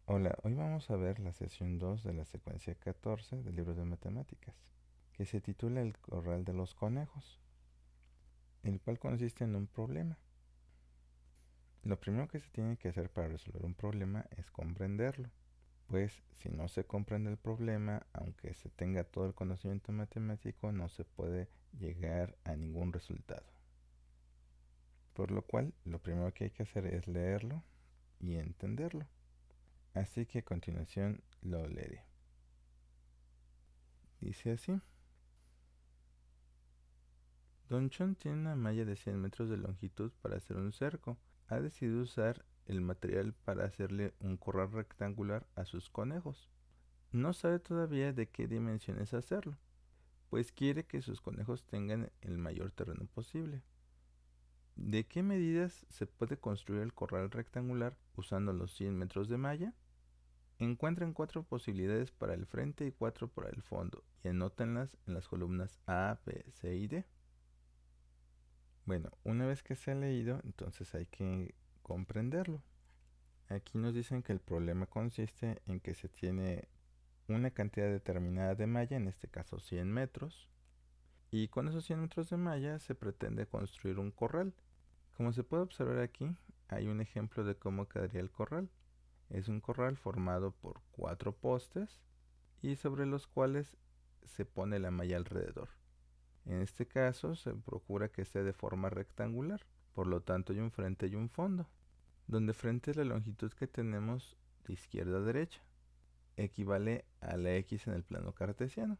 Hola, hoy vamos a ver la sesión 2 de la secuencia 14 del libro de matemáticas, que se titula El corral de los conejos, el cual consiste en un problema. Lo primero que se tiene que hacer para resolver un problema es comprenderlo, pues si no se comprende el problema, aunque se tenga todo el conocimiento matemático, no se puede llegar a ningún resultado. Por lo cual, lo primero que hay que hacer es leerlo y entenderlo. Así que a continuación lo leeré. Dice así. Don Chon tiene una malla de 100 metros de longitud para hacer un cerco. Ha decidido usar el material para hacerle un corral rectangular a sus conejos. No sabe todavía de qué dimensiones hacerlo, pues quiere que sus conejos tengan el mayor terreno posible. ¿De qué medidas se puede construir el corral rectangular usando los 100 metros de malla? Encuentran 4 posibilidades para el frente y 4 para el fondo y anótenlas en las columnas A, B, C y D. Bueno, una vez que se ha leído, entonces hay que comprenderlo. Aquí nos dicen que el problema consiste en que se tiene una cantidad determinada de malla, en este caso 100 metros, y con esos 100 metros de malla se pretende construir un corral. Como se puede observar aquí, hay un ejemplo de cómo quedaría el corral. Es un corral formado por 4 postes y sobre los cuales se pone la malla alrededor. En este caso se procura que sea de forma rectangular, por lo tanto hay un frente y un fondo, donde frente es la longitud que tenemos de izquierda a derecha, equivale a la x en el plano cartesiano,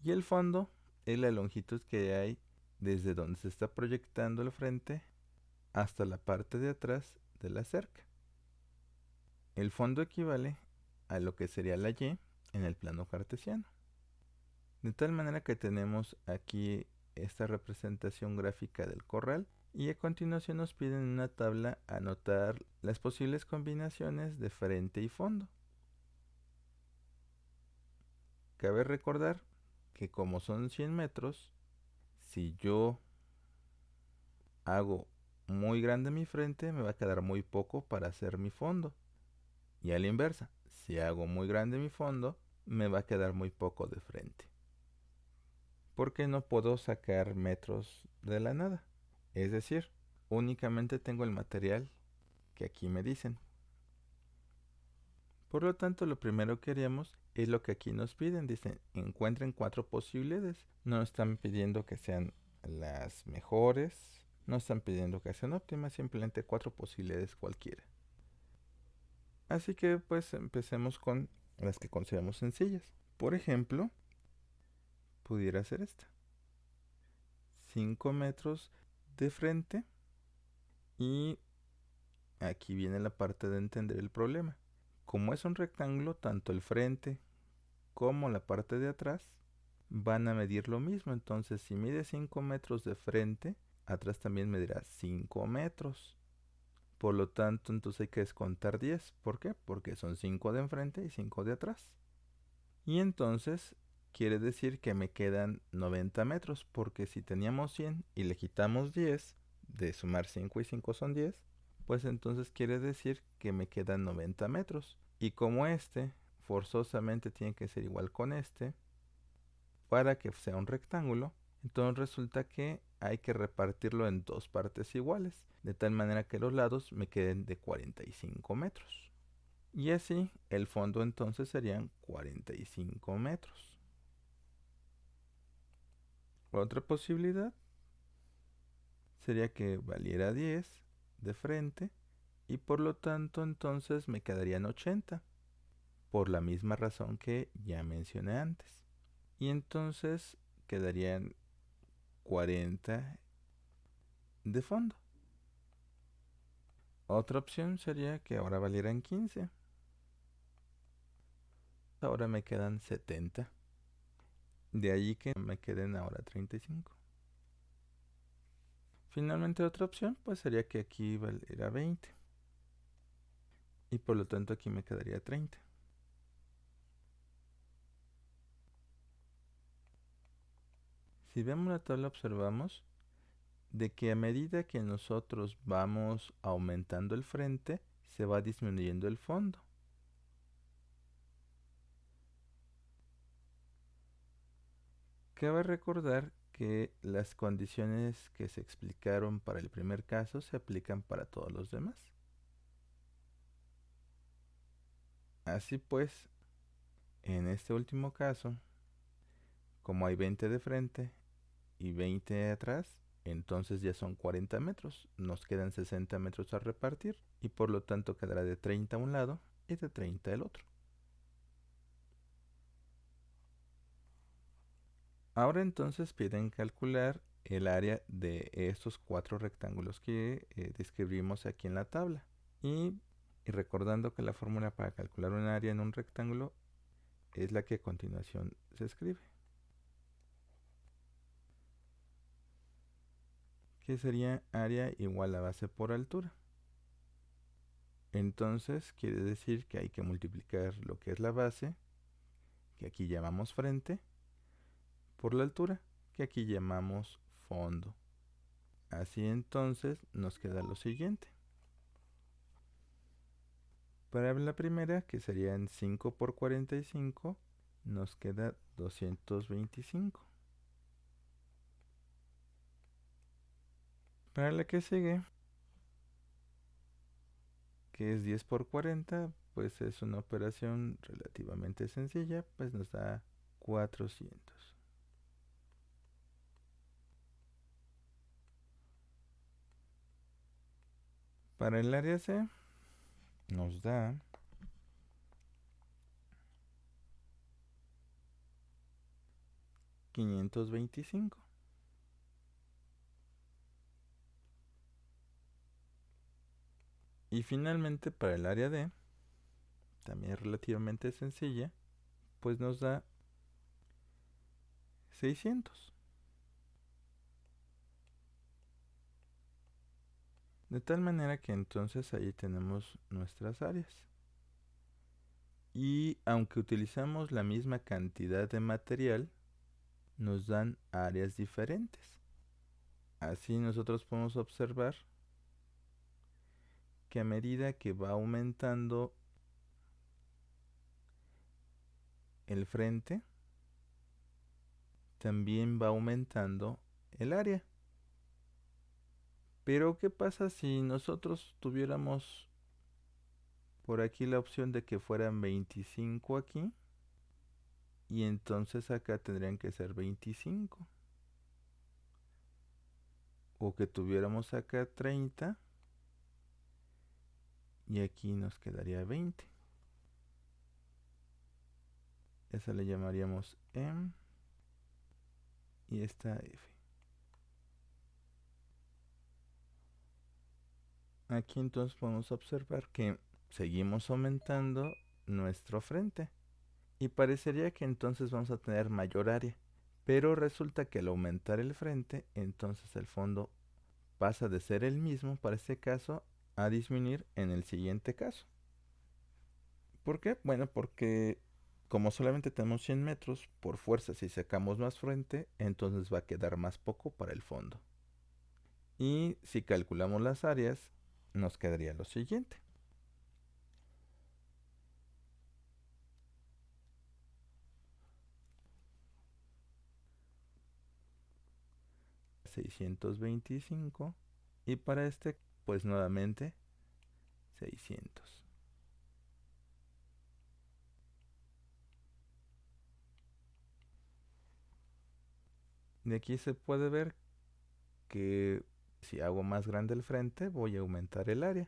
y el fondo es la longitud que hay desde donde se está proyectando el frente hasta la parte de atrás de la cerca. El fondo equivale a lo que sería la y en el plano cartesiano. De tal manera que tenemos aquí esta representación gráfica del corral y a continuación nos piden en una tabla anotar las posibles combinaciones de frente y fondo. Cabe recordar que como son 100 metros, si yo hago muy grande mi frente, me va a quedar muy poco para hacer mi fondo. Y a la inversa, si hago muy grande mi fondo, me va a quedar muy poco de frente. Porque no puedo sacar metros de la nada. Es decir, únicamente tengo el material que aquí me dicen. Por lo tanto, lo primero que haríamos es lo que aquí nos piden. Dicen, encuentren 4 posibilidades. No están pidiendo que sean las mejores. No están pidiendo que sean óptimas. Simplemente 4 posibilidades cualquiera. Así que pues empecemos con las que consideramos sencillas. Por ejemplo, pudiera ser esta. 5 metros de frente. Y aquí viene la parte de entender el problema. Como es un rectángulo, tanto el frente como la parte de atrás van a medir lo mismo. Entonces, si mide 5 metros de frente, atrás también medirá 5 metros. Por lo tanto, entonces hay que descontar 10. ¿Por qué? Porque son 5 de enfrente y 5 de atrás. Y entonces quiere decir que me quedan 90 metros, porque si teníamos 100 y le quitamos 10, de sumar 5 y 5 son 10, pues entonces quiere decir que me quedan 90 metros. Y como este forzosamente tiene que ser igual con este, para que sea un rectángulo, entonces resulta que hay que repartirlo en dos partes iguales, de tal manera que los lados me queden de 45 metros. Y así el fondo entonces serían 45 metros. Otra posibilidad sería que valiera 10 de frente y por lo tanto entonces me quedarían 80, por la misma razón que ya mencioné antes. Y entonces quedarían 40 de fondo. Otra opción sería que ahora valieran 15. Ahora me quedan 70. De allí que me queden ahora 35. Finalmente otra opción pues sería que aquí valiera 20. Y por lo tanto aquí me quedaría 30. Si vemos la tabla observamos de que a medida que nosotros vamos aumentando el frente, se va disminuyendo el fondo. Cabe recordar que las condiciones que se explicaron para el primer caso se aplican para todos los demás. Así pues, en este último caso, como hay 20 de frente y 20 de atrás, entonces ya son 40 metros. Nos quedan 60 metros a repartir y por lo tanto quedará de 30 a un lado y de 30 el otro. Ahora entonces piden calcular el área de estos 4 rectángulos que describimos aquí en la tabla. Y recordando que la fórmula para calcular un área en un rectángulo es la que a continuación se escribe, que sería área igual a base por altura. Entonces quiere decir que hay que multiplicar lo que es la base, que aquí llamamos frente, por la altura, que aquí llamamos fondo. Así entonces nos queda lo siguiente. Para la primera, que serían 5 por 45, nos queda 225. Para la que sigue, que es 10 por 40, pues es una operación relativamente sencilla, pues nos da 400. Para el área C nos da 525. Y finalmente para el área D, también relativamente sencilla, pues nos da 600. De tal manera que entonces ahí tenemos nuestras áreas. Y aunque utilizamos la misma cantidad de material, nos dan áreas diferentes. Así nosotros podemos observar que a medida que va aumentando el frente, también va aumentando el área. Pero ¿qué pasa si nosotros tuviéramos por aquí la opción de que fueran 25 aquí? Y entonces acá tendrían que ser 25. O que tuviéramos acá 30 y aquí nos quedaría 20. Esa le llamaríamos M y esta F. Aquí entonces podemos observar que seguimos aumentando nuestro frente y parecería que entonces vamos a tener mayor área, pero resulta que al aumentar el frente, entonces el fondo pasa de ser el mismo para este caso a disminuir en el siguiente caso. ¿Por qué? Bueno, porque como solamente tenemos 100 metros, por fuerza si sacamos más frente, entonces va a quedar más poco para el fondo. Y si calculamos las áreas, nos quedaría lo siguiente. $625 y para este pues nuevamente 600. De aquí se puede ver que si hago más grande el frente voy a aumentar el área.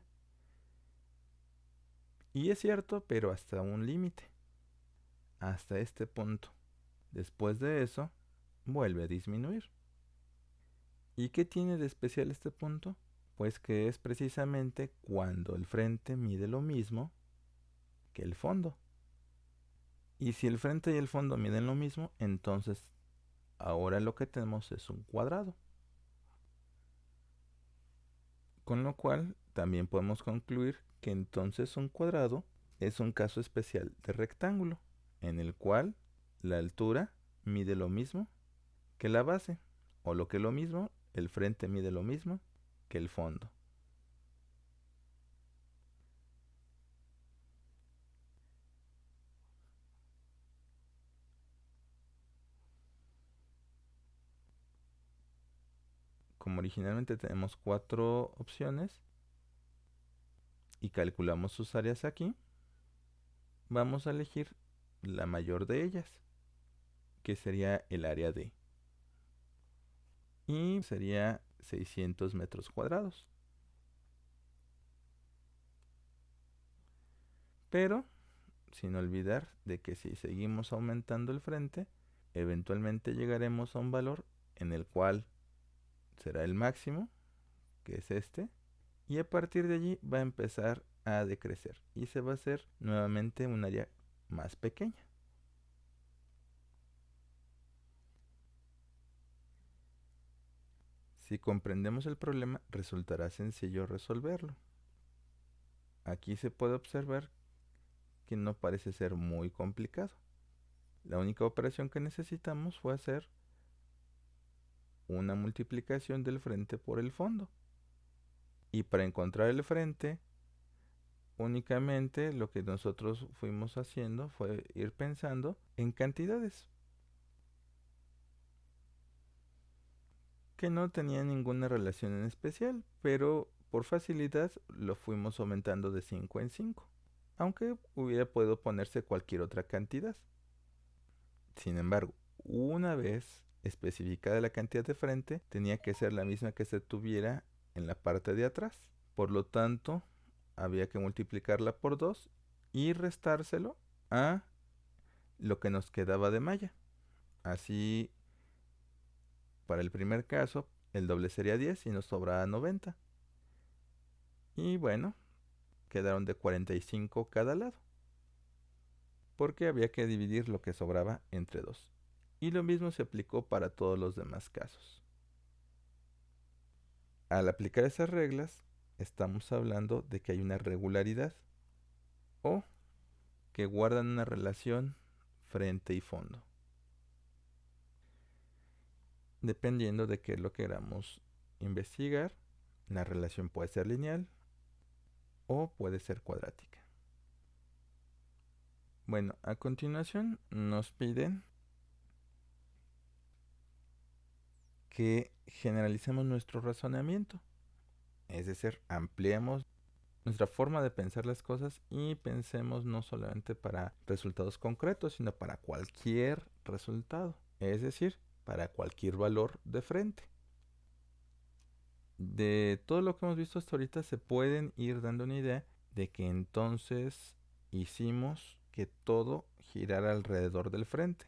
Y es cierto, pero hasta un límite. Hasta este punto. Después de eso, vuelve a disminuir. ¿Y qué tiene de especial este punto? Pues que es precisamente cuando el frente mide lo mismo que el fondo. Y si el frente y el fondo miden lo mismo, entonces ahora lo que tenemos es un cuadrado. Con lo cual, también podemos concluir que entonces un cuadrado es un caso especial de rectángulo, en el cual la altura mide lo mismo que la base, o lo que es lo mismo, el frente mide lo mismo que el fondo. como originalmente tenemos 4 opciones y calculamos sus áreas aquí, vamos a elegir la mayor de ellas, que sería el área D. Y sería 600 metros cuadrados. Pero sin olvidar de que si seguimos aumentando el frente, eventualmente llegaremos a un valor en el cual será el máximo, que es este, y a partir de allí va a empezar a decrecer y se va a hacer nuevamente un área más pequeña. Si comprendemos el problema, resultará sencillo resolverlo. Aquí se puede observar que no parece ser muy complicado. La única operación que necesitamos fue hacer una multiplicación del frente por el fondo. Y para encontrar el frente, únicamente lo que nosotros fuimos haciendo fue ir pensando en cantidades que no tenían ninguna relación en especial, pero por facilidad lo fuimos aumentando de 5 en 5, aunque hubiera podido ponerse cualquier otra cantidad. Sin embargo, una vez especificada la cantidad de frente, tenía que ser la misma que se tuviera en la parte de atrás. Por lo tanto, había que multiplicarla por 2 y restárselo a lo que nos quedaba de malla. Así, para el primer caso, el doble sería 10 y nos sobraba 90. Y bueno, quedaron de 45 cada lado, porque había que dividir lo que sobraba entre 2. Y lo mismo se aplicó para todos los demás casos. Al aplicar esas reglas, estamos hablando de que hay una regularidad o que guardan una relación frente y fondo, dependiendo de qué lo queramos investigar. La relación puede ser lineal o puede ser cuadrática. Bueno, a continuación nos piden que generalicemos nuestro razonamiento, es decir, ampliemos nuestra forma de pensar las cosas y pensemos no solamente para resultados concretos, sino para cualquier resultado, es decir, para cualquier valor de frente. De todo lo que hemos visto hasta ahorita se pueden ir dando una idea de que entonces hicimos que todo girara alrededor del frente.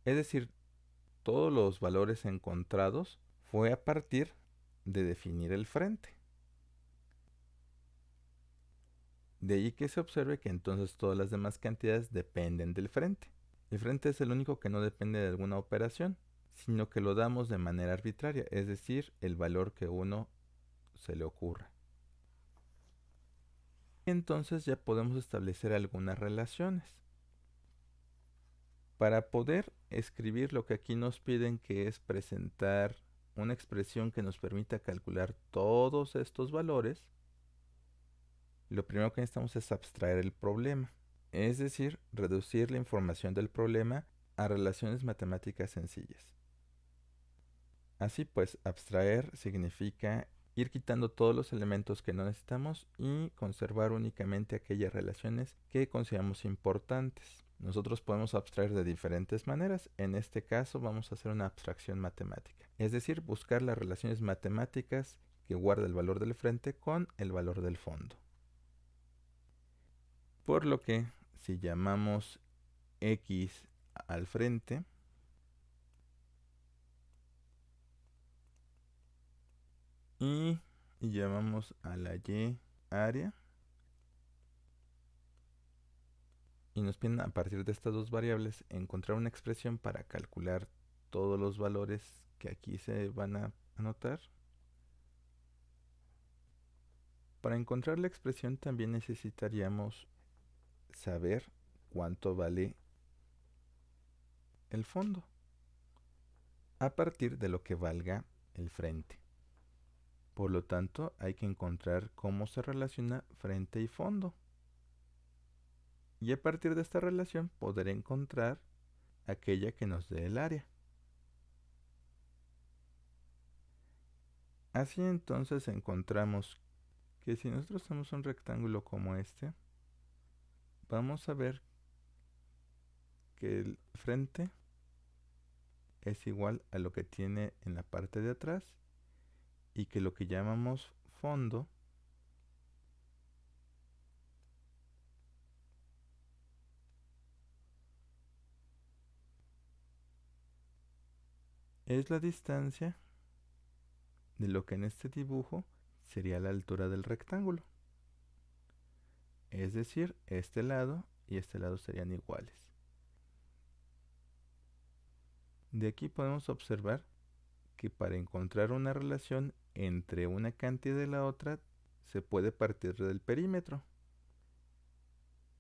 Es decir, todos los valores encontrados fue a partir de definir el frente. De ahí que se observe que entonces todas las demás cantidades dependen del frente. El frente es el único que no depende de alguna operación, sino que lo damos de manera arbitraria, es decir, el valor que uno se le ocurra. Entonces ya podemos establecer algunas relaciones. Para poder escribir lo que aquí nos piden, que es presentar una expresión que nos permita calcular todos estos valores, lo primero que necesitamos es abstraer el problema, es decir, reducir la información del problema a relaciones matemáticas sencillas. Así pues, abstraer significa ir quitando todos los elementos que no necesitamos y conservar únicamente aquellas relaciones que consideramos importantes. Nosotros podemos abstraer de diferentes maneras. En este caso vamos a hacer una abstracción matemática, es decir, buscar las relaciones matemáticas que guarda el valor del frente con el valor del fondo. Por lo que si llamamos X al frente, y llamamos a la Y área, y nos piden a partir de estas dos variables encontrar una expresión para calcular todos los valores que aquí se van a anotar. Para encontrar la expresión también necesitaríamos saber cuánto vale el fondo a partir de lo que valga el frente. Por lo tanto, hay que encontrar cómo se relaciona frente y fondo. Y a partir de esta relación poder encontrar aquella que nos dé el área. Así entonces encontramos que si nosotros tenemos un rectángulo como este, vamos a ver que el frente es igual a lo que tiene en la parte de atrás y que lo que llamamos fondo es la distancia de lo que en este dibujo sería la altura del rectángulo. Es decir, este lado y este lado serían iguales. De aquí podemos observar que para encontrar una relación entre una cantidad y la otra se puede partir del perímetro.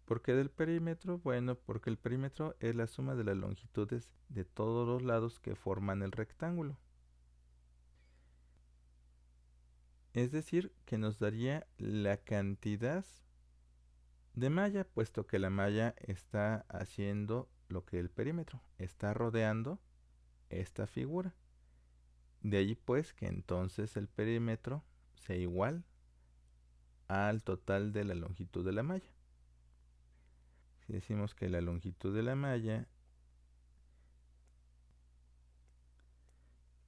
¿Por qué del perímetro? Bueno, porque el perímetro es la suma de las longitudes de todos los lados que forman el rectángulo. Es decir, que nos daría la cantidad de malla, puesto que la malla está haciendo lo que el perímetro, está rodeando esta figura. De allí pues que entonces el perímetro sea igual al total de la longitud de la malla. Si decimos que la longitud de la malla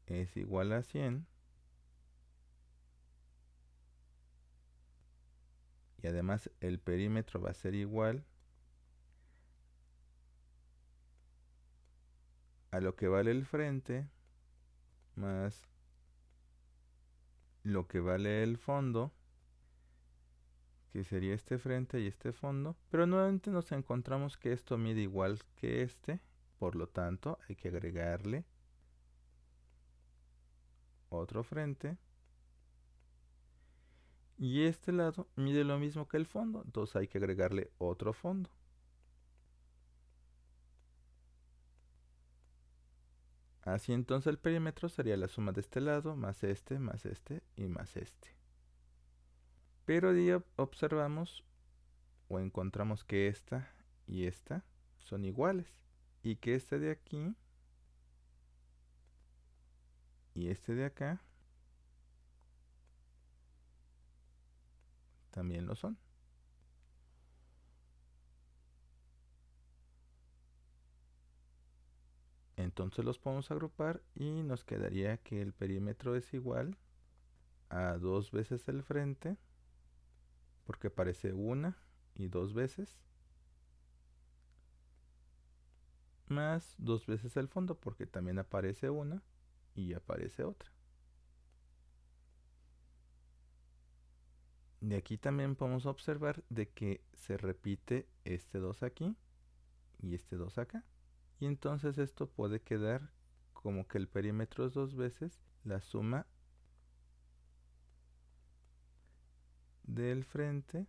es igual a 100, y además el perímetro va a ser igual a lo que vale el frente más lo que vale el fondo, que sería este frente y este fondo, pero nuevamente nos encontramos que esto mide igual que este, por lo tanto hay que agregarle otro frente, y este lado mide lo mismo que el fondo, entonces hay que agregarle otro fondo. Así entonces el perímetro sería la suma de este lado más este y más este. Pero ahí observamos o encontramos que esta y esta son iguales, y que este de aquí y este de acá también lo son. Entonces los podemos agrupar y nos quedaría que el perímetro es igual a 2 veces el frente, porque aparece una y 2 veces, más 2 veces el fondo, porque también aparece una y aparece otra. De aquí también podemos observar de que se repite este 2 aquí y este 2 acá. Y entonces esto puede quedar como que el perímetro es 2 veces la suma del frente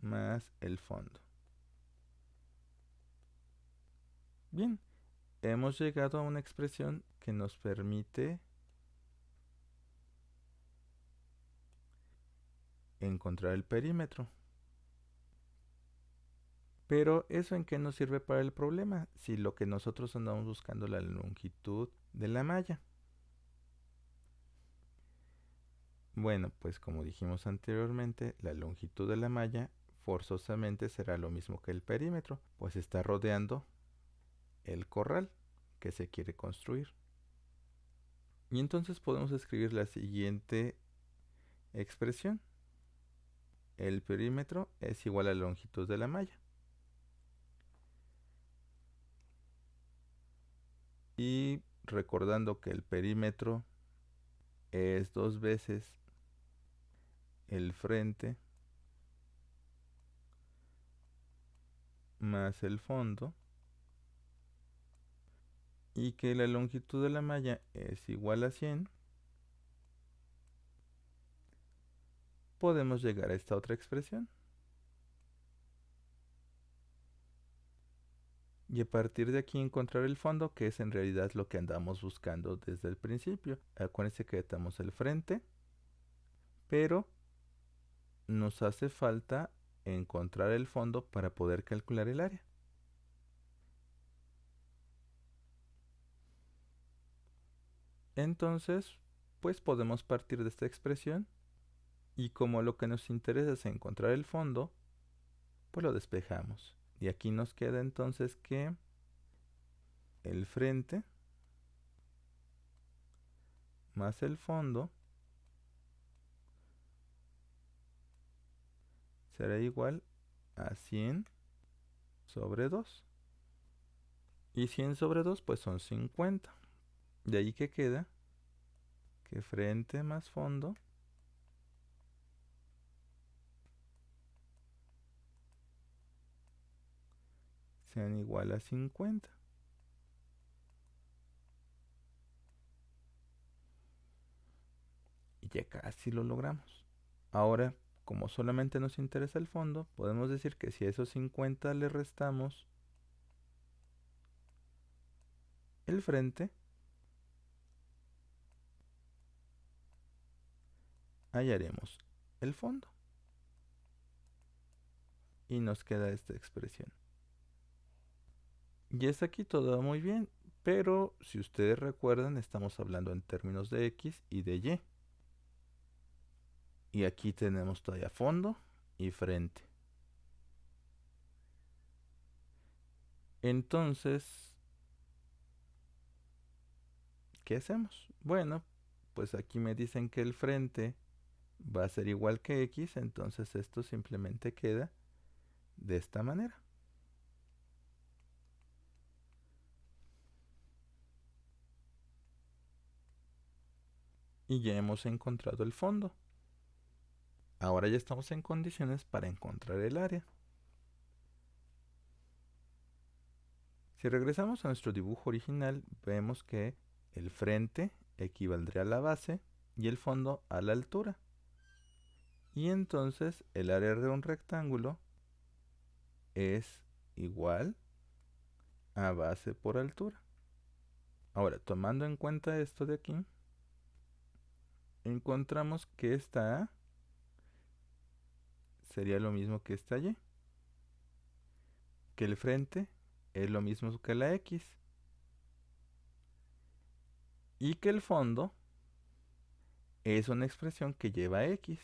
más el fondo. Bien, hemos llegado a una expresión que nos permite encontrar el perímetro. Pero ¿eso en qué nos sirve para el problema? Si lo que nosotros andamos buscando es la longitud de la malla. Bueno, pues como dijimos anteriormente, la longitud de la malla forzosamente será lo mismo que el perímetro, pues está rodeando el corral que se quiere construir. Y entonces podemos escribir la siguiente expresión. El perímetro es igual a la longitud de la malla. Y recordando que el perímetro es 2 veces el frente más el fondo, y que la longitud de la malla es igual a 100, podemos llegar a esta otra expresión. Y a partir de aquí encontrar el fondo, que es en realidad lo que andamos buscando desde el principio. Acuérdense que estamos el frente, pero nos hace falta encontrar el fondo para poder calcular el área. Entonces, pues podemos partir de esta expresión y como lo que nos interesa es encontrar el fondo, pues lo despejamos. Y aquí nos queda entonces que el frente más el fondo será igual a 100 sobre 2. Y 100 sobre 2 pues son 50. De ahí que queda que frente más fondo sean igual a 50. Y ya casi lo logramos. Ahora, como solamente nos interesa el fondo, podemos decir que si a esos 50 le restamos el frente, hallaremos el fondo. Y nos queda esta expresión. Y es aquí todo muy bien, pero si ustedes recuerdan, estamos hablando en términos de X y de Y. Y aquí tenemos todavía fondo y frente. Entonces, ¿qué hacemos? Bueno, pues aquí me dicen que el frente va a ser igual que X, entonces esto simplemente queda de esta manera. Y ya hemos encontrado el fondo. Ahora ya estamos en condiciones para encontrar el área. Si regresamos a nuestro dibujo original, vemos que el frente equivaldría a la base y el fondo a la altura. Y entonces el área de un rectángulo es igual a base por altura. Ahora, tomando en cuenta esto de aquí, encontramos que esta A sería lo mismo que esta Y. Que el frente es lo mismo que la X. Y que el fondo es una expresión que lleva X.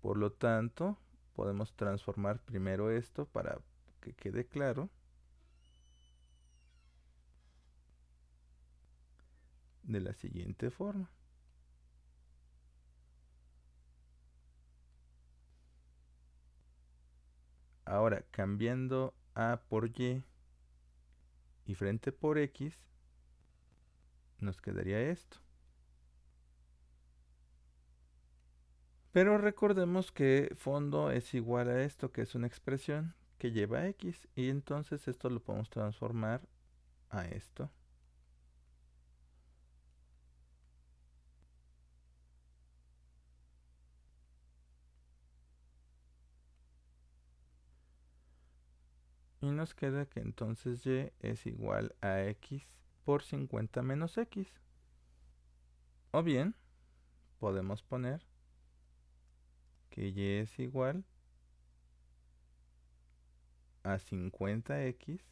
Por lo tanto, podemos transformar primero esto para que quede claro. De la siguiente forma. Ahora, cambiando A por Y y frente por X, nos quedaría esto. Pero recordemos que fondo es igual a esto, que es una expresión que lleva X. Y entonces esto lo podemos transformar a esto. Y nos queda que entonces Y es igual a X por 50 menos X. O bien, podemos poner que Y es igual a 50X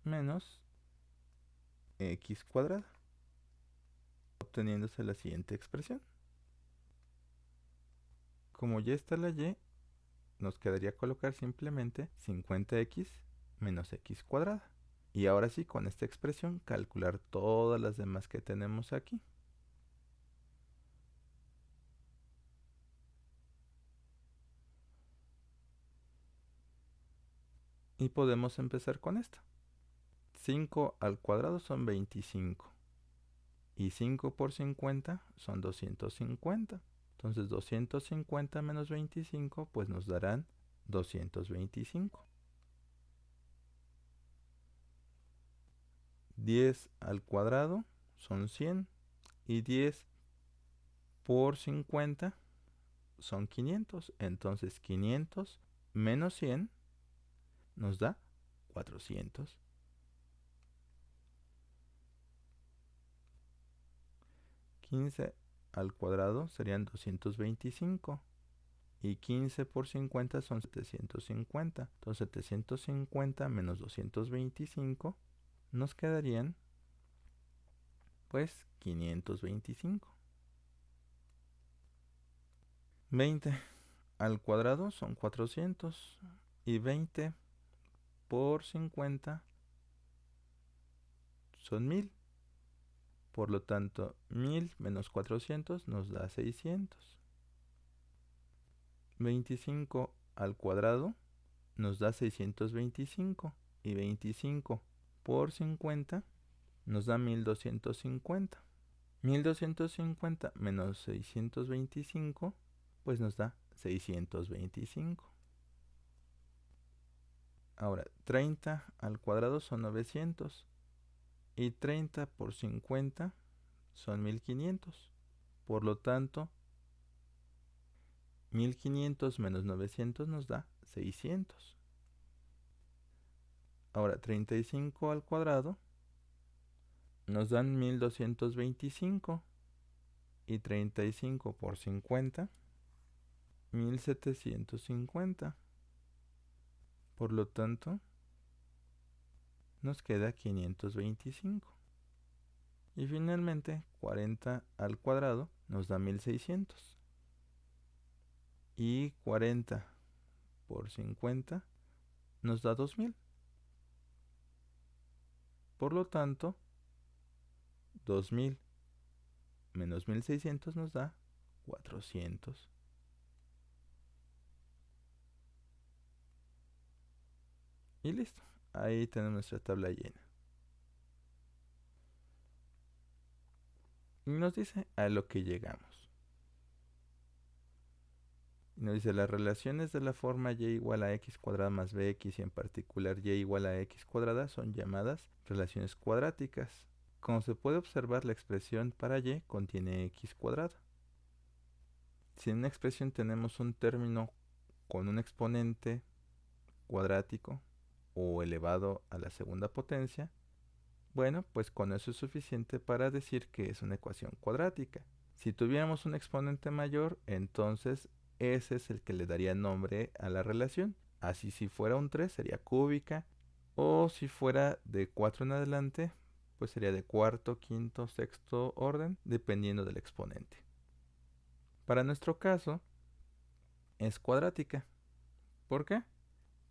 menos X cuadrada, obteniéndose la siguiente expresión. Como ya está la Y, nos quedaría colocar simplemente 50X menos X cuadrada. Y ahora sí, con esta expresión, calcular todas las demás que tenemos aquí. Y podemos empezar con esta. 5 al cuadrado son 25. Y 5 por 50 son 250. Entonces 250 menos 25 pues nos darán 225. 10 al cuadrado son 100. Y 10 por 50 son 500. Entonces 500 menos 100 nos da 400. 15 al cuadrado serían 225. Y 15 por 50 son 750. Entonces 750 menos 225 nos quedarían pues 525. 20 al cuadrado son 400. Y 20 por 50 son 1000. Por lo tanto, 1000 menos 400 nos da 600. 25 al cuadrado nos da 625. Y 25 por 50 nos da 1250. 1250 menos 625 pues nos da 625. Ahora, 30 al cuadrado son 900. Y 30 por 50 son 1500. Por lo tanto, 1500 menos 900 nos da 600. Ahora, 35 al cuadrado nos dan 1225. Y 35 por 50, 1750. Por lo tanto, nos queda 525. Y finalmente, 40 al cuadrado nos da 1600. Y 40 por 50 nos da 2000. Por lo tanto, 2000 menos 1600 nos da 400. Y listo. Ahí tenemos nuestra tabla llena. Y nos dice a lo que llegamos. Y nos dice las relaciones de la forma y igual a x cuadrada más bx y en particular y igual a x cuadrada son llamadas relaciones cuadráticas. Como se puede observar, la expresión para y contiene x cuadrada. Si en una expresión tenemos un término con un exponente cuadrático o elevado a la segunda potencia, bueno, pues con eso es suficiente para decir que es una ecuación cuadrática. Si tuviéramos un exponente mayor, entonces ese es el que le daría nombre a la relación. Así si fuera un 3 sería cúbica, o si fuera de 4 en adelante, pues sería de cuarto, quinto, sexto orden, dependiendo del exponente. Para nuestro caso, es cuadrática. ¿Por qué?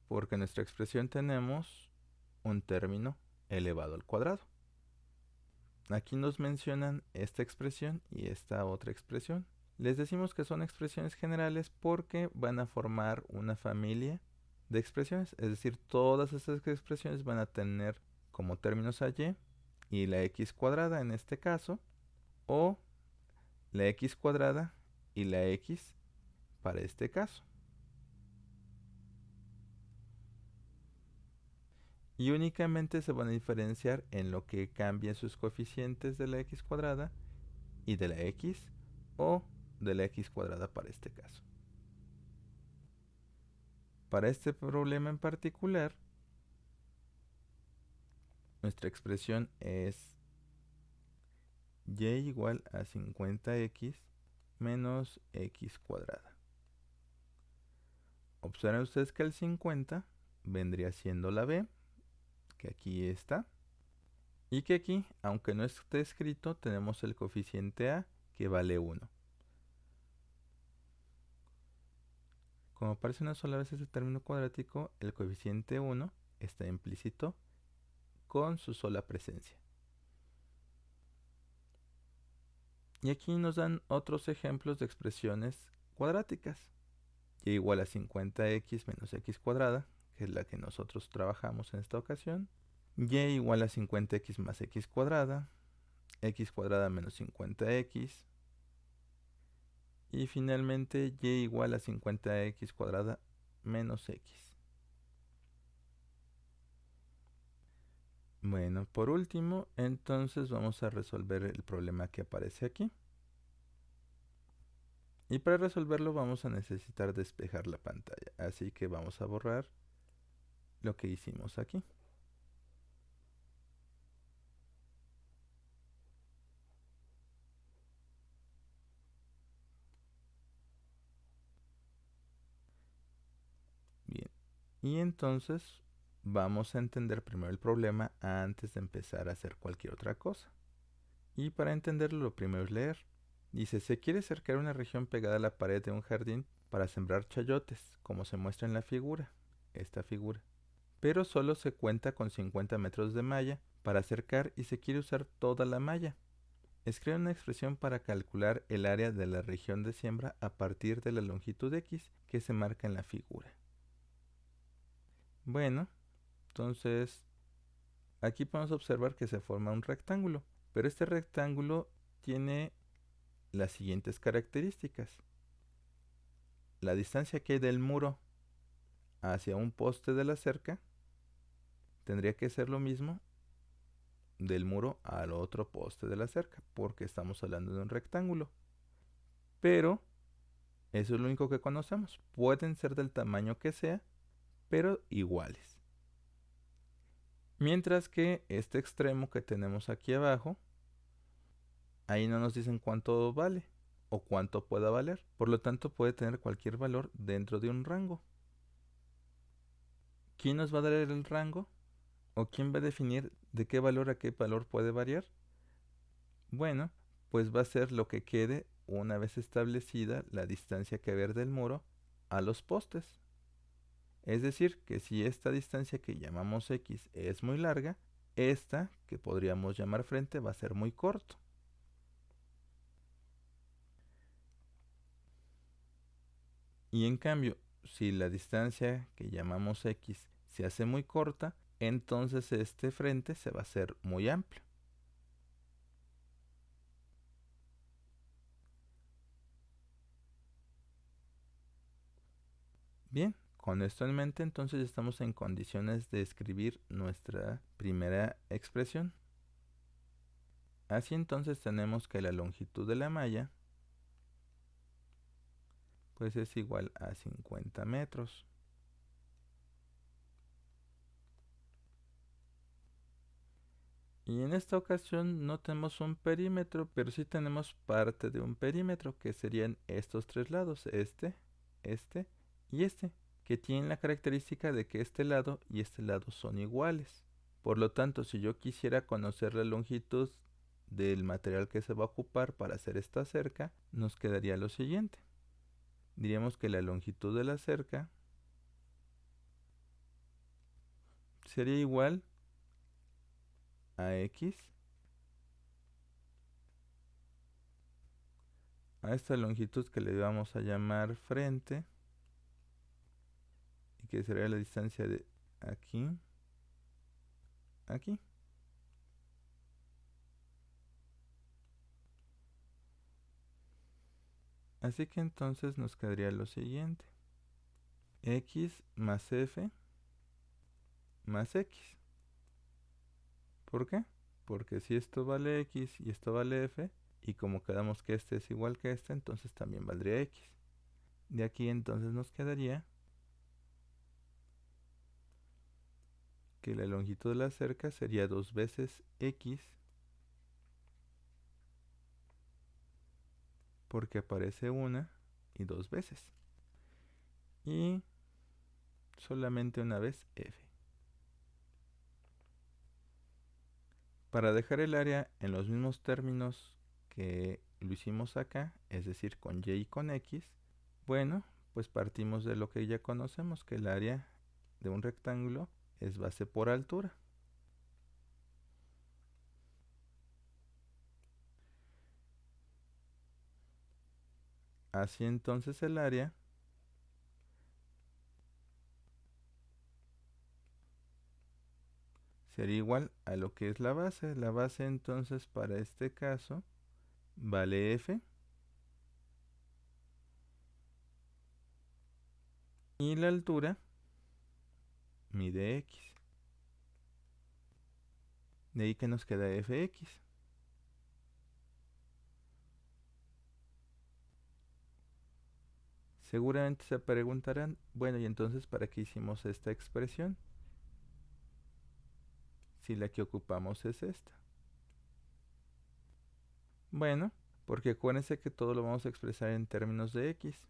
Porque en nuestra expresión tenemos un término elevado al cuadrado. Aquí nos mencionan esta expresión y esta otra expresión. Les decimos que son expresiones generales porque van a formar una familia de expresiones. Es decir, todas estas expresiones van a tener como términos a y la x cuadrada en este caso, o la x cuadrada y la x para este caso. Y únicamente se van a diferenciar en lo que cambien sus coeficientes de la x cuadrada y de la x, o de la x cuadrada para este caso. Para este problema en particular, nuestra expresión es y igual a 50x menos x cuadrada. Observen ustedes que el 50 vendría siendo la b, que aquí está, y que aquí, aunque no esté escrito, tenemos el coeficiente a, que vale 1. Como aparece una sola vez este término cuadrático, el coeficiente 1 está implícito con su sola presencia. Y aquí nos dan otros ejemplos de expresiones cuadráticas. Y igual a 50x menos x cuadrada, que es la que nosotros trabajamos en esta ocasión. Y igual a 50x más x cuadrada menos 50x. Y finalmente y igual a 50x cuadrada menos x. Bueno, por último, entonces vamos a resolver el problema que aparece aquí. Y para resolverlo vamos a necesitar despejar la pantalla. Así que vamos a borrar lo que hicimos aquí. Y entonces vamos a entender primero el problema antes de empezar a hacer cualquier otra cosa. Y para entenderlo, lo primero es leer. Dice, se quiere cercar una región pegada a la pared de un jardín para sembrar chayotes, como se muestra en la figura, esta figura. Pero solo se cuenta con 50 metros de malla para cercar y se quiere usar toda la malla. Escribe una expresión para calcular el área de la región de siembra a partir de la longitud X que se marca en la figura. Bueno, entonces aquí podemos observar que se forma un rectángulo, pero este rectángulo tiene las siguientes características. La distancia que hay del muro hacia un poste de la cerca tendría que ser lo mismo del muro al otro poste de la cerca, porque estamos hablando de un rectángulo. Pero eso es lo único que conocemos. Pueden ser del tamaño que sea, pero iguales. Mientras que este extremo que tenemos aquí abajo, ahí no nos dicen cuánto vale o cuánto pueda valer. Por lo tanto, puede tener cualquier valor dentro de un rango. ¿Quién nos va a dar el rango? ¿O quién va a definir de qué valor a qué valor puede variar? Bueno, pues va a ser lo que quede una vez establecida la distancia que haber del muro a los postes. Es decir, que si esta distancia que llamamos X es muy larga, esta que podríamos llamar frente va a ser muy corto. Y en cambio, si la distancia que llamamos X se hace muy corta, entonces este frente se va a hacer muy amplio. Bien, con esto en mente, entonces estamos en condiciones de escribir nuestra primera expresión. Así entonces tenemos que la longitud de la malla pues es igual a 50 metros. Y en esta ocasión no tenemos un perímetro, pero sí tenemos parte de un perímetro, que serían estos tres lados, este y este, que tienen la característica de que este lado y este lado son iguales. Por lo tanto, si yo quisiera conocer la longitud del material que se va a ocupar para hacer esta cerca, nos quedaría lo siguiente. Diríamos que la longitud de la cerca sería igual a X a esta longitud que le vamos a llamar frente, y que sería la distancia de aquí a aquí. Así que entonces nos quedaría lo siguiente: X más F más X. ¿Por qué? Porque si esto vale X y esto vale F, y como quedamos que este es igual que este, entonces también valdría X. De aquí entonces nos quedaría que la longitud de la cerca sería 2 veces X, porque aparece una y dos veces, y solamente una vez F. Para dejar el área en los mismos términos que lo hicimos acá, es decir, con Y y con X, bueno, pues partimos de lo que ya conocemos, que el área de un rectángulo es base por altura. Así entonces el área sería igual a lo que es la base. La base entonces para este caso vale F, y la altura mide X. De ahí que nos queda Fx. Seguramente se preguntarán, bueno, ¿y entonces para qué hicimos esta expresión? Si la que ocupamos es esta. Bueno, porque acuérdense que todo lo vamos a expresar en términos de X.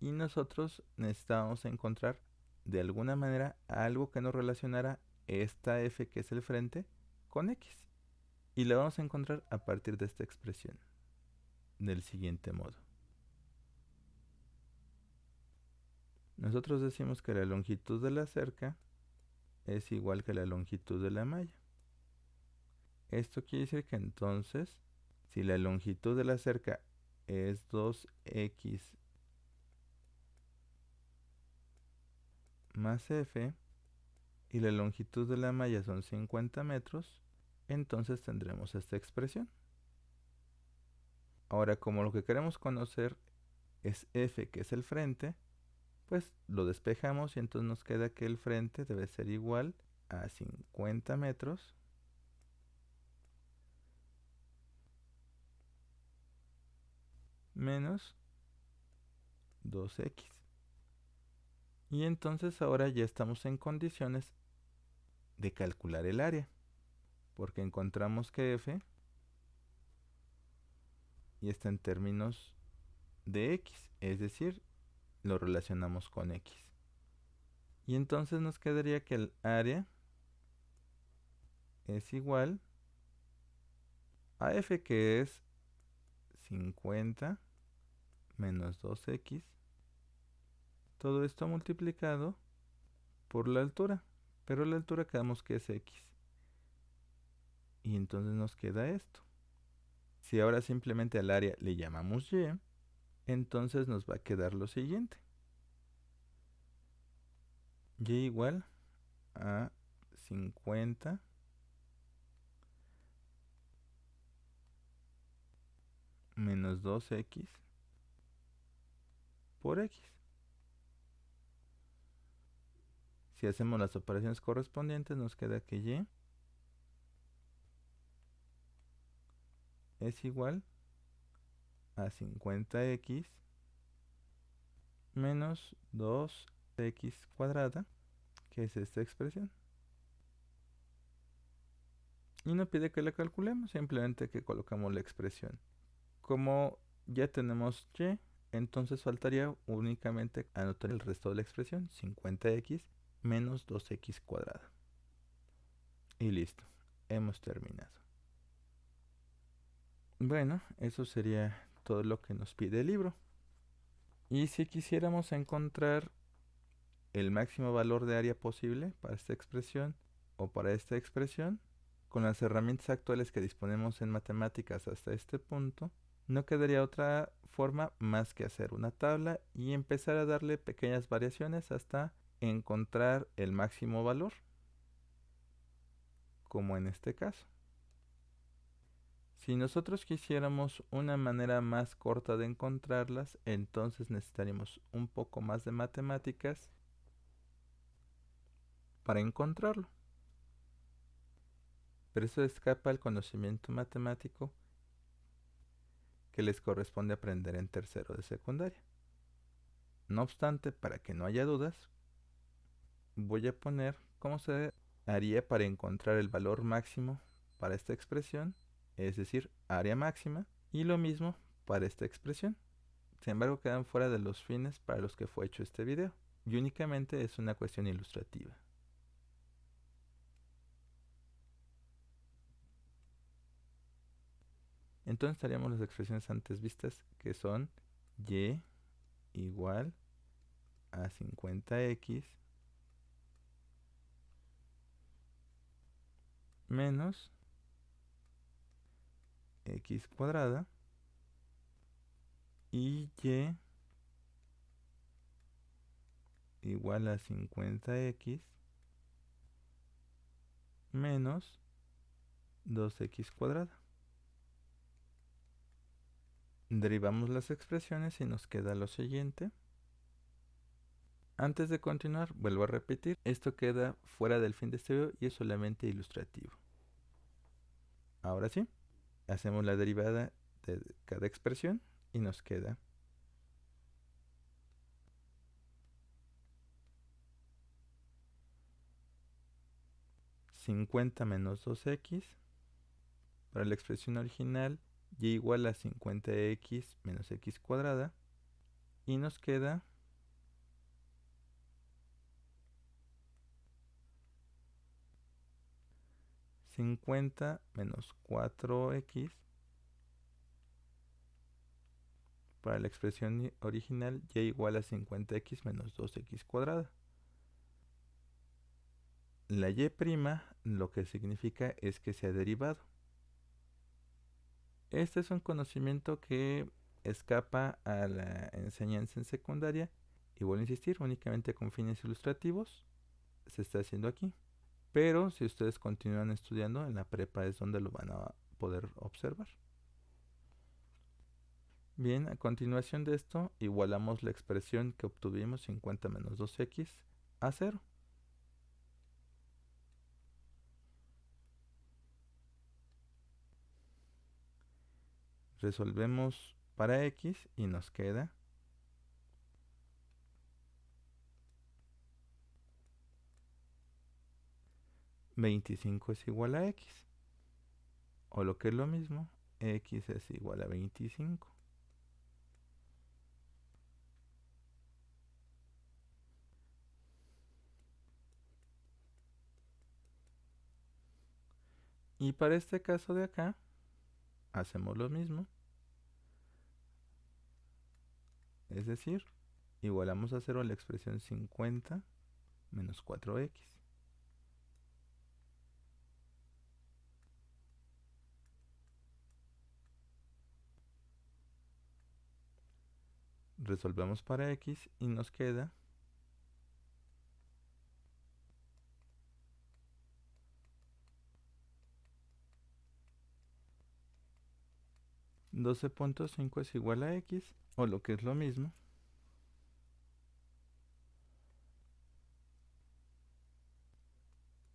Y nosotros necesitamos encontrar de alguna manera algo que nos relacionara esta f que es el frente con x. Y la vamos a encontrar a partir de esta expresión, del siguiente modo. Nosotros decimos que la longitud de la cerca es igual que la longitud de la malla. Esto quiere decir que entonces, si la longitud de la cerca es 2x más f y la longitud de la malla son 50 metros, entonces tendremos esta expresión. Ahora, como lo que queremos conocer es f, que es el frente, pues lo despejamos y entonces nos queda que el frente debe ser igual a 50 metros menos 2x. Y entonces ahora ya estamos en condiciones de calcular el área, porque encontramos que f y está en términos de x, es decir, lo relacionamos con x. Y entonces nos quedaría que el área es igual a f, que es 50 menos 2x, todo esto multiplicado por la altura, pero la altura quedamos que es x. Y entonces nos queda esto. Si ahora simplemente al área le llamamos y, entonces nos va a quedar lo siguiente. Y igual a 50 menos 2x por x. Si hacemos las operaciones correspondientes, nos queda que y es igual a 50x menos 2x cuadrada, que es esta expresión. Y nos pide que la calculemos, simplemente que colocamos la expresión. Como ya tenemos y, entonces faltaría únicamente anotar el resto de la expresión, 50x menos 2x cuadrada. Y listo, hemos terminado. Bueno, eso sería todo lo que nos pide el libro. Y si quisiéramos encontrar el máximo valor de área posible para esta expresión o para esta expresión, con las herramientas actuales que disponemos en matemáticas hasta este punto, no quedaría otra forma más que hacer una tabla y empezar a darle pequeñas variaciones hasta encontrar el máximo valor, como en este caso. Si nosotros quisiéramos una manera más corta de encontrarlas, entonces necesitaríamos un poco más de matemáticas para encontrarlo. Pero eso escapa al conocimiento matemático que les corresponde aprender en tercero de secundaria. No obstante, para que no haya dudas, voy a poner cómo se haría para encontrar el valor máximo para esta expresión, es decir, área máxima, y lo mismo para esta expresión. Sin embargo, quedan fuera de los fines para los que fue hecho este video, y únicamente es una cuestión ilustrativa. Entonces haríamos las expresiones antes vistas, que son y igual a 50x menos x cuadrada y y igual a 50x menos 2x cuadrada. Derivamos las expresiones y nos queda lo siguiente. Antes de continuar, vuelvo a repetir, esto queda fuera del fin de este video y es solamente ilustrativo. Ahora sí, hacemos la derivada de cada expresión y nos queda 50 menos 2x para la expresión original y igual a 50x menos x cuadrada, y nos queda 50 menos 4x para la expresión original y igual a 50x menos 2x cuadrada. La y' lo que significa es que se ha derivado. Este es un conocimiento que escapa a la enseñanza en secundaria y vuelvo a insistir, únicamente con fines ilustrativos se está haciendo aquí. Pero si ustedes continúan estudiando, en la prepa es donde lo van a poder observar. Bien, a continuación de esto, igualamos la expresión que obtuvimos, 50 menos 2x, a 0. Resolvemos para x y nos queda 25 es igual a x. O lo que es lo mismo, x es igual a 25. Y para este caso de acá, hacemos lo mismo. Es decir, igualamos a 0 la expresión 50 menos 4x. Resolvemos para x y nos queda 12.5 es igual a x, o lo que es lo mismo,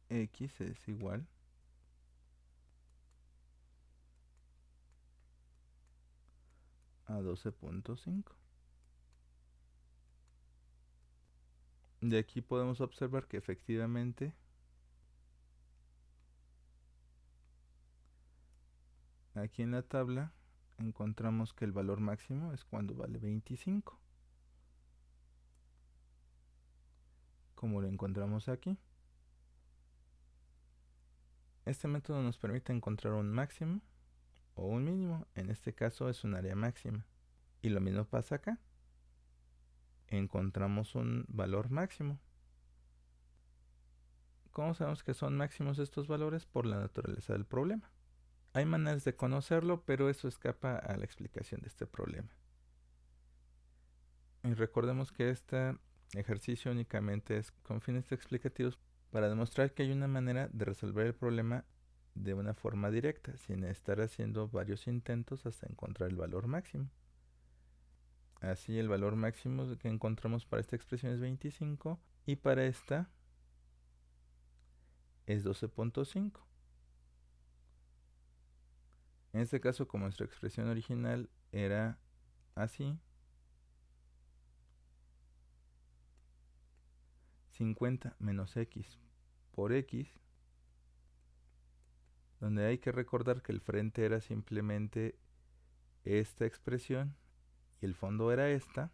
x es igual a 12.5. De aquí podemos observar que efectivamente aquí en la tabla encontramos que el valor máximo es cuando vale 25, como lo encontramos aquí. Este método nos permite encontrar un máximo o un mínimo. En este caso es un área máxima. Y lo mismo pasa acá. Encontramos un valor máximo. ¿Cómo sabemos que son máximos estos valores? Por la naturaleza del problema. Hay maneras de conocerlo, pero eso escapa a la explicación de este problema. Y recordemos que este ejercicio únicamente es con fines explicativos para demostrar que hay una manera de resolver el problema de una forma directa, sin estar haciendo varios intentos hasta encontrar el valor máximo. Así el valor máximo que encontramos para esta expresión es 25 y para esta es 12.5. En este caso, como nuestra expresión original era así, 50 menos x por x, donde hay que recordar que el frente era simplemente esta expresión y el fondo era esta.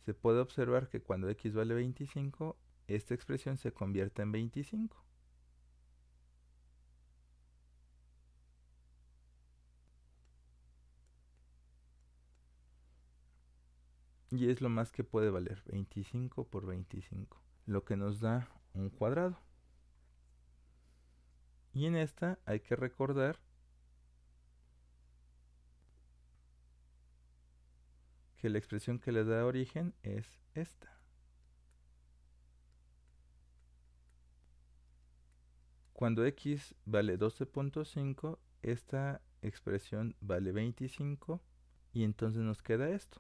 Se puede observar que cuando x vale 25, esta expresión se convierte en 25. Y es lo más que puede valer, 25 por 25, lo que nos da un cuadrado. Y en esta hay que recordar que la expresión que le da origen es esta. Cuando x vale 12.5, esta expresión vale 25 y entonces nos queda esto.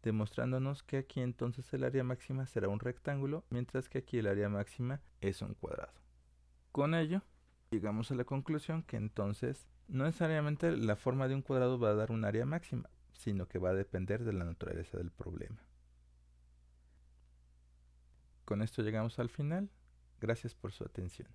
Demostrándonos que aquí entonces el área máxima será un rectángulo, mientras que aquí el área máxima es un cuadrado. Con ello, llegamos a la conclusión que entonces no necesariamente la forma de un cuadrado va a dar un área máxima, sino que va a depender de la naturaleza del problema. Con esto llegamos al final. Gracias por su atención.